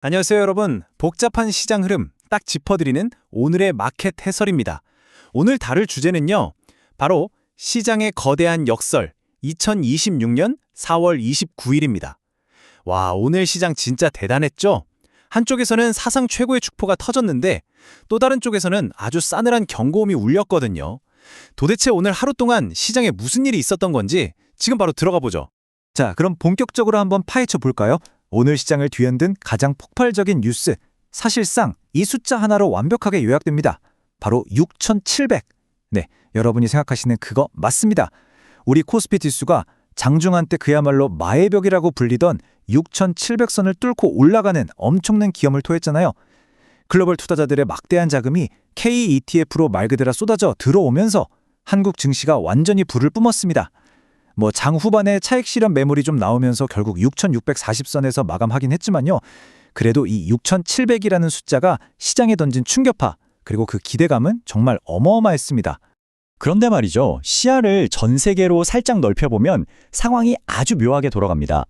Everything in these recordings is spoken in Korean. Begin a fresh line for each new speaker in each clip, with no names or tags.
안녕하세요, 여러분. 복잡한 시장 흐름 딱 짚어드리는 오늘의 마켓 해설입니다. 오늘 다룰 주제는요. 바로 시장의 거대한 역설 2026년 4월 29일입니다. 와, 오늘 시장 진짜 대단했죠? 한쪽에서는 사상 최고의 축포가 터졌는데 또 다른 쪽에서는 아주 싸늘한 경고음이 울렸거든요. 도대체 오늘 하루 동안 시장에 무슨 일이 있었던 건지 지금 바로 들어가 보죠.
자, 그럼 본격적으로 한번 파헤쳐 볼까요? 오늘 시장을 뒤흔든 가장 폭발적인 뉴스. 사실상 이 숫자 하나로 완벽하게 요약됩니다. 바로 6,700. 네, 여러분이 생각하시는 그거 맞습니다. 우리 코스피 지수가 장중 한때 그야말로 마의 벽이라고 불리던 6,700선을 뚫고 올라가는 엄청난 기염을 토했잖아요. 글로벌 투자자들의 막대한 자금이 K ETF로 말 그대로 쏟아져 들어오면서 한국 증시가 완전히 불을 뿜었습니다. 장 후반에 차익 실현 매물이 좀 나오면서 결국 6,640선에서 마감하긴 했지만요. 그래도 이 6,700이라는 숫자가 시장에 던진 충격파, 그리고 그 기대감은 정말 어마어마했습니다.
그런데 말이죠. 시야를 전 세계로 살짝 넓혀보면 상황이 아주 묘하게 돌아갑니다.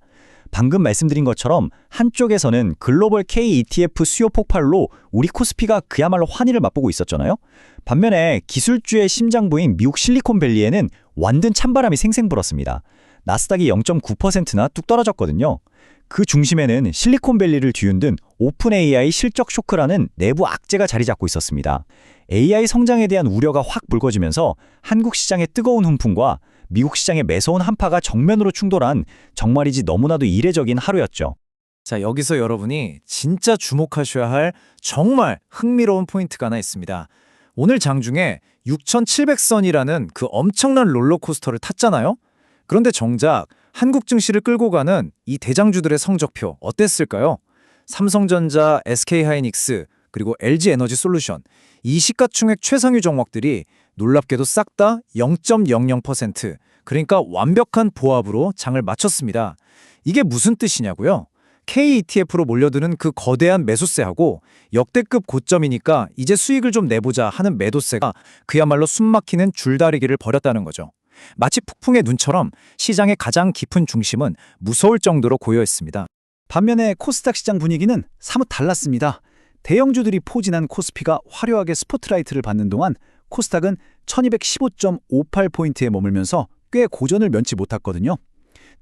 방금 말씀드린 것처럼 한쪽에서는 글로벌 K ETF 수요 폭발로 우리 코스피가 그야말로 환희를 맛보고 있었잖아요. 반면에 기술주의 심장부인 미국 실리콘밸리에는 완전 찬바람이 생생 불었습니다. 나스닥이 0.9%나 뚝 떨어졌거든요. 그 중심에는 실리콘밸리를 뒤흔든 오픈 AI 실적 쇼크라는 내부 악재가 자리 잡고 있었습니다. AI 성장에 대한 우려가 확 불거지면서 한국 시장의 뜨거운 훈풍과 미국 시장의 매서운 한파가 정면으로 충돌한 정말이지 너무나도 이례적인 하루였죠.
자, 여기서 여러분이 진짜 주목하셔야 할 정말 흥미로운 포인트가 하나 있습니다. 오늘 장중에 6,700선이라는 그 엄청난 롤러코스터를 탔잖아요. 그런데 정작 한국 증시를 끌고 가는 이 대장주들의 성적표 어땠을까요? 삼성전자, SK하이닉스, 그리고 LG에너지솔루션, 이 시가총액 최상위 종목들이 놀랍게도 싹 다 0.00%, 그러니까 완벽한 보합으로 장을 마쳤습니다. 이게 무슨 뜻이냐고요? KETF로 몰려드는 그 거대한 매수세하고 역대급 고점이니까 이제 수익을 좀 내보자 하는 매도세가 그야말로 숨막히는 줄다리기를 벌였다는 거죠. 마치 폭풍의 눈처럼 시장의 가장 깊은 중심은 무서울 정도로 고요했습니다.
반면에 코스닥 시장 분위기는 사뭇 달랐습니다. 대형주들이 포진한 코스피가 화려하게 스포트라이트를 받는 동안 코스닥은 1215.58포인트에 머물면서 꽤 고전을 면치 못했거든요.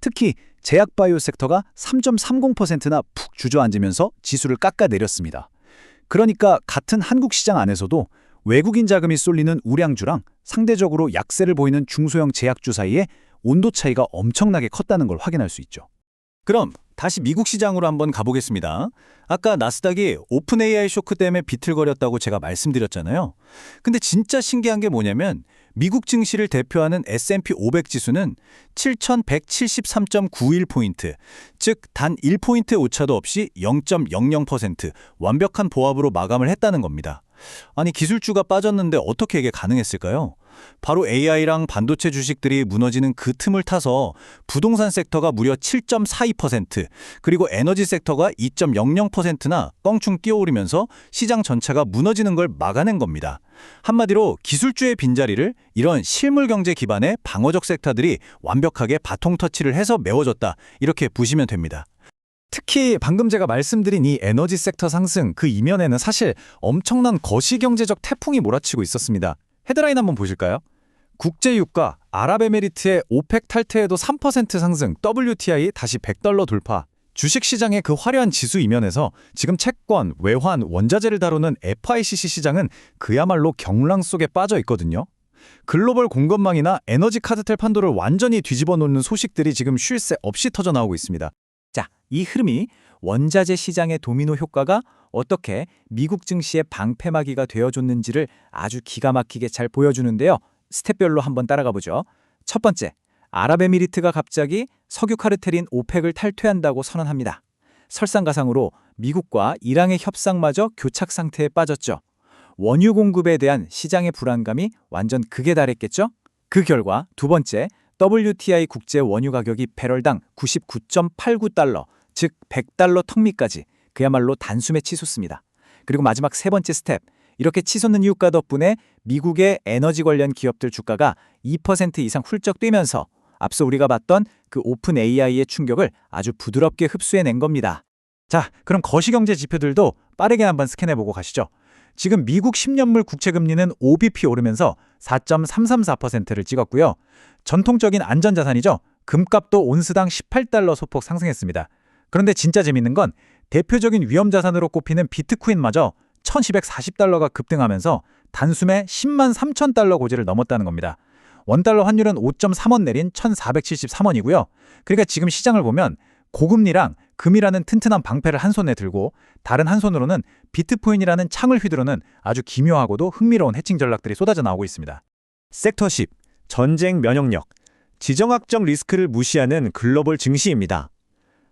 특히 제약바이오 섹터가 3.30%나 푹 주저앉으면서 지수를 깎아내렸습니다. 그러니까 같은 한국 시장 안에서도 외국인 자금이 쏠리는 우량주랑 상대적으로 약세를 보이는 중소형 제약주 사이에 온도 차이가 엄청나게 컸다는 걸 확인할 수 있죠.
그럼 다시 미국 시장으로 한번 가보겠습니다. 아까 나스닥이 오픈 AI 쇼크 때문에 비틀거렸다고 제가 말씀드렸잖아요. 근데 진짜 신기한 게 뭐냐면 미국 증시를 대표하는 S&P 500 지수는 7,173.91포인트, 즉 단 1포인트 오차도 없이 0.00% 완벽한 보합으로 마감을 했다는 겁니다. 아니, 기술주가 빠졌는데 어떻게 이게 가능했을까요? 바로 AI랑 반도체 주식들이 무너지는 그 틈을 타서 부동산 섹터가 무려 7.42%, 그리고 에너지 섹터가 2.00%나 껑충 뛰어오르면서 시장 전체가 무너지는 걸 막아낸 겁니다. 한마디로 기술주의 빈자리를 이런 실물 경제 기반의 방어적 섹터들이 완벽하게 바통 터치를 해서 메워줬다, 이렇게 보시면 됩니다.
특히 방금 제가 말씀드린 이 에너지 섹터 상승 그 이면에는 사실 엄청난 거시경제적 태풍이 몰아치고 있었습니다. 헤드라인 한번 보실까요? 국제유가, 아랍에미리트의 오펙 탈퇴에도 3% 상승, WTI 다시 $100 돌파. 주식시장의 그 화려한 지수 이면에서 지금 채권, 외환, 원자재를 다루는 FICC 시장은 그야말로 경랑 속에 빠져 있거든요. 글로벌 공급망이나 에너지 카르텔 판도를 완전히 뒤집어 놓는 소식들이 지금 쉴 새 없이 터져나오고 있습니다. 자, 이 흐름이 원자재 시장의 도미노 효과가 어떻게 미국 증시의 방패막이가 되어줬는지를 아주 기가 막히게 잘 보여주는데요. 스텝별로 한번 따라가 보죠. 첫 번째, 아랍에미리트가 갑자기 석유 카르텔인 오펙을 탈퇴한다고 선언합니다. 설상가상으로 미국과 이란의 협상마저 교착 상태에 빠졌죠. 원유 공급에 대한 시장의 불안감이 완전 극에 달했겠죠? 그 결과 두 번째, WTI 국제 원유 가격이 배럴당 99.89달러, 즉 $100 턱밑까지 그야말로 단숨에 치솟습니다. 그리고 마지막 세 번째 스텝, 이렇게 치솟는 유가 덕분에 미국의 에너지 관련 기업들 주가가 2% 이상 훌쩍 뛰면서 앞서 우리가 봤던 그 오픈 AI의 충격을 아주 부드럽게 흡수해낸 겁니다. 자, 그럼 거시경제 지표들도 빠르게 한번 스캔해보고 가시죠. 지금 미국 10년물 국채금리는 5bp 오르면서 4.334%를 찍었고요. 전통적인 안전자산이죠. 금값도 온스당 18달러 소폭 상승했습니다. 그런데 진짜 재밌는 건 대표적인 위험자산으로 꼽히는 비트코인마저 1240달러가 급등하면서 단숨에 10만 3천 달러 고지를 넘었다는 겁니다. 원달러 환율은 5.3원 내린 1473원이고요. 그러니까 지금 시장을 보면 고금리랑 금이라는 튼튼한 방패를 한 손에 들고 다른 한 손으로는 비트코인이라는 창을 휘두르는 아주 기묘하고도 흥미로운 해칭 전략들이 쏟아져 나오고 있습니다.
섹터 10. 전쟁 면역력. 지정학적 리스크를 무시하는 글로벌 증시입니다.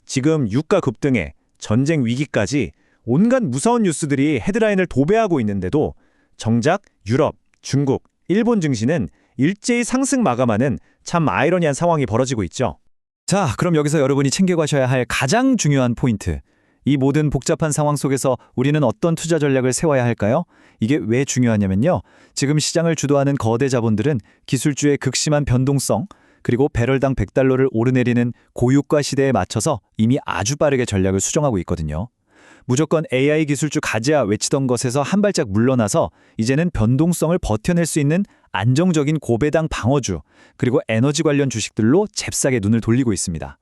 지금 유가 급등에 전쟁 위기까지 온갖 무서운 뉴스들이 헤드라인을 도배하고 있는데도 정작 유럽, 중국, 일본 증시는 일제히 상승 마감하는 참 아이러니한 상황이 벌어지고 있죠.
자, 그럼 여기서 여러분이 챙겨가셔야 할 가장 중요한 포인트. 이 모든 복잡한 상황 속에서 우리는 어떤 투자 전략을 세워야 할까요? 이게 왜 중요하냐면요. 지금 시장을 주도하는 거대 자본들은 기술주의 극심한 변동성, 그리고 배럴당 100달러를 오르내리는 고유가 시대에 맞춰서 이미 아주 빠르게 전략을 수정하고 있거든요. 무조건 AI 기술주 가자 외치던 것에서 한 발짝 물러나서 이제는 변동성을 버텨낼 수 있는 안정적인 고배당 방어주, 그리고 에너지 관련 주식들로 잽싸게 눈을 돌리고 있습니다.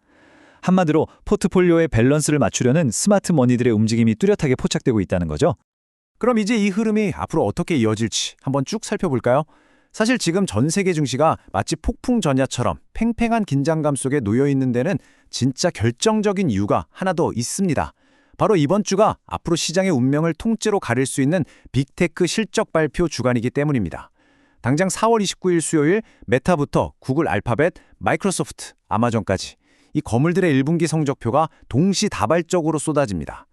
한마디로 포트폴리오의 밸런스를 맞추려는 스마트 머니들의 움직임이 뚜렷하게 포착되고 있다는 거죠.
그럼 이제 이 흐름이 앞으로 어떻게 이어질지 한번 쭉 살펴볼까요? 사실 지금 전 세계 증시가 마치 폭풍 전야처럼 팽팽한 긴장감 속에 놓여 있는 데는 진짜 결정적인 이유가 하나 더 있습니다. 바로 이번 주가 앞으로 시장의 운명을 통째로 가릴 수 있는 빅테크 실적 발표 주간이기 때문입니다. 당장 4월 29일 수요일 메타부터 구글, 알파벳, 마이크로소프트, 아마존까지 이 거물들의 1분기 성적표가 동시다발적으로 쏟아집니다.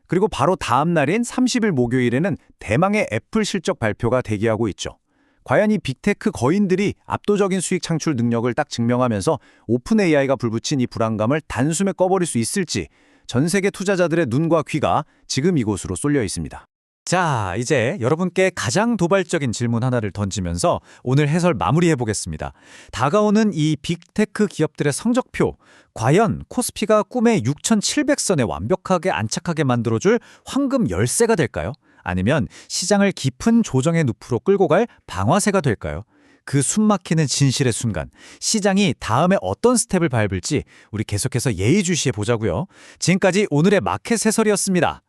그리고 바로 다음 날인 30일 목요일에는 대망의 애플 실적 발표가 대기하고 있죠. 과연 이 빅테크 거인들이 압도적인 수익 창출 능력을 딱 증명하면서 오픈 AI가 불붙인 이 불안감을 단숨에 꺼버릴 수 있을지 전 세계 투자자들의 눈과 귀가 지금 이곳으로 쏠려 있습니다. 자, 이제 여러분께 가장 도발적인 질문 하나를 던지면서 오늘 해설 마무리해보겠습니다. 다가오는 이 빅테크 기업들의 성적표, 과연 코스피가 꿈의 6,700선에 완벽하게 안착하게 만들어줄 황금 열쇠가 될까요? 아니면 시장을 깊은 조정의 늪으로 끌고 갈 방아쇠가 될까요? 그 숨막히는 진실의 순간, 시장이 다음에 어떤 스텝을 밟을지 우리 계속해서 예의주시해 보자고요. 지금까지 오늘의 마켓 해설이었습니다.